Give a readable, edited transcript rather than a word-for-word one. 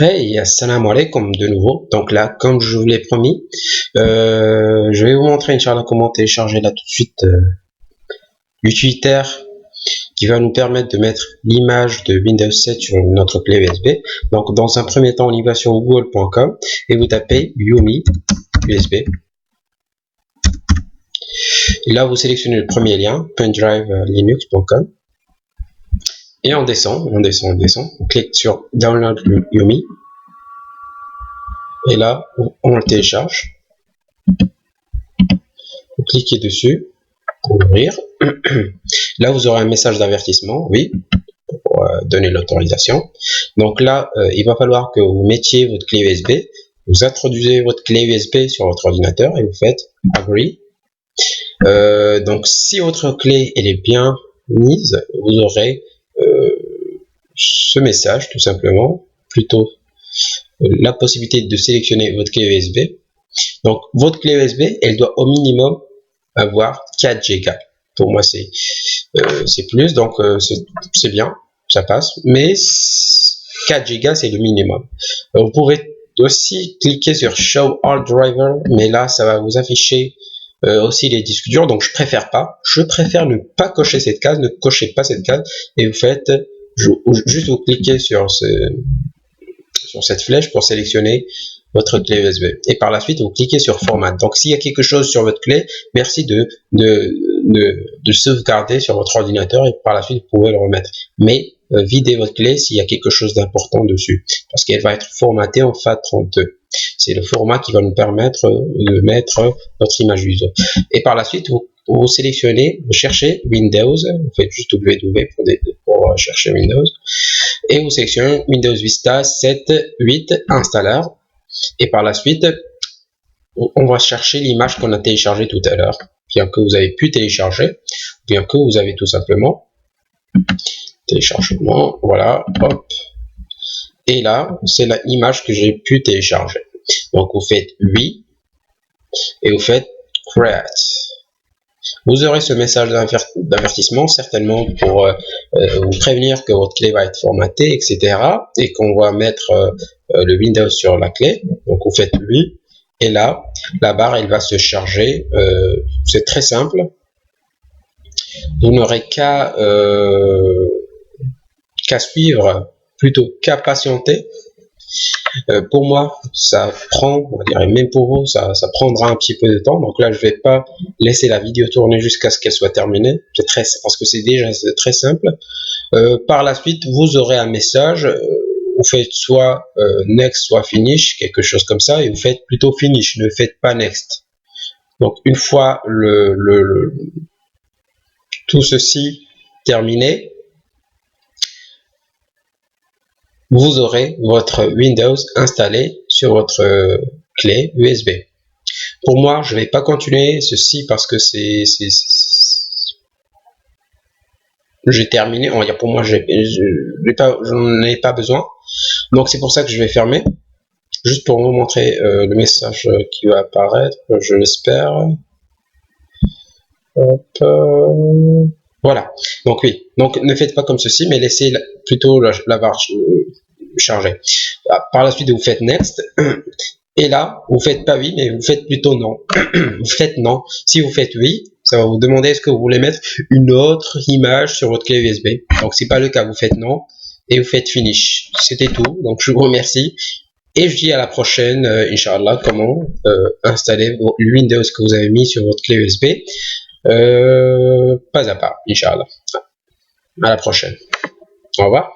Hey, assalamu alaikum de nouveau. Donc là, comme je vous l'ai promis, je vais vous montrer, Inch'Allah, comment télécharger là tout de suite l'utilitaire qui va nous permettre de mettre l'image de Windows 7 sur notre clé USB. Donc dans un premier temps, on y va sur google.com et vous tapez Yumi USB. Et là, vous sélectionnez le premier lien, pendrivelinux.com. Et on descend. On clique sur Download Yumi. Et là, on le télécharge. Vous cliquez dessus pour ouvrir. Là, vous aurez un message d'avertissement, oui, pour donner l'autorisation. Donc là, il va falloir que vous mettiez votre clé USB. Vous introduisez votre clé USB sur votre ordinateur et vous faites Agree. Donc, si votre clé elle est bien mise, vous aurez ce message tout simplement, plutôt la possibilité de sélectionner votre clé USB. Donc votre clé USB elle doit au minimum avoir 4 Go. Pour moi c'est plus, donc c'est bien, ça passe, mais 4 Go c'est le minimum. Vous pouvez aussi cliquer sur Show All Driver, mais là ça va vous afficher aussi les disques durs, donc je préfère ne pas cocher cette case, ne cochez pas cette case, et vous faites juste vous cliquez sur cette flèche pour sélectionner votre clé USB. Et par la suite, vous cliquez sur Format. Donc, s'il y a quelque chose sur votre clé, merci de sauvegarder sur votre ordinateur et par la suite, vous pouvez le remettre. Mais videz votre clé s'il y a quelque chose d'important dessus, parce qu'elle va être formatée en FAT32. C'est le format qui va nous permettre de mettre notre image visuelle. Et par la suite, vous sélectionnez, vous cherchez Windows, vous faites juste www pour chercher Windows, et vous sélectionnez Windows Vista 7.8 installer, et par la suite, on va chercher l'image qu'on a téléchargée tout à l'heure, bien que vous avez pu télécharger, bien que vous avez tout simplement téléchargement, voilà, hop, et là, c'est l'image que j'ai pu télécharger. Donc vous faites oui, et vous faites create. Vous aurez ce message d'avertissement certainement pour vous prévenir que votre clé va être formatée, etc. et qu'on va mettre le Windows sur la clé. Donc vous faites oui, et là, la barre elle va se charger. C'est très simple. Vous n'aurez qu'à suivre, plutôt qu'à patienter. Pour moi, ça prend, on va dire, et même pour vous, ça prendra un petit peu de temps. Donc là, je vais pas laisser la vidéo tourner jusqu'à ce qu'elle soit terminée. Parce que c'est déjà très simple. Par la suite, vous aurez un message. Vous faites soit next, soit finish, quelque chose comme ça, et vous faites plutôt finish. Ne faites pas next. Donc une fois tout ceci terminé, vous aurez votre Windows installé sur votre clé USB. Pour moi, je ne vais pas continuer ceci parce que j'ai terminé. On va dire pour moi, je n'en ai pas besoin. Donc c'est pour ça que je vais fermer. Juste pour vous montrer le message qui va apparaître, je l'espère. Voilà, donc oui, donc ne faites pas comme ceci, mais laissez plutôt la barre chargée. Par la suite, vous faites next, et là, vous faites pas oui, mais vous faites plutôt non. Vous faites non. Si vous faites oui, ça va vous demander est-ce que vous voulez mettre une autre image sur votre clé USB. Donc c'est pas le cas, vous faites non, et vous faites finish. C'était tout, donc je vous remercie. Et je dis à la prochaine, Inch'Allah, comment installer le Windows que vous avez mis sur votre clé USB. Pas à pas, Inch'Allah. À la prochaine. Au revoir.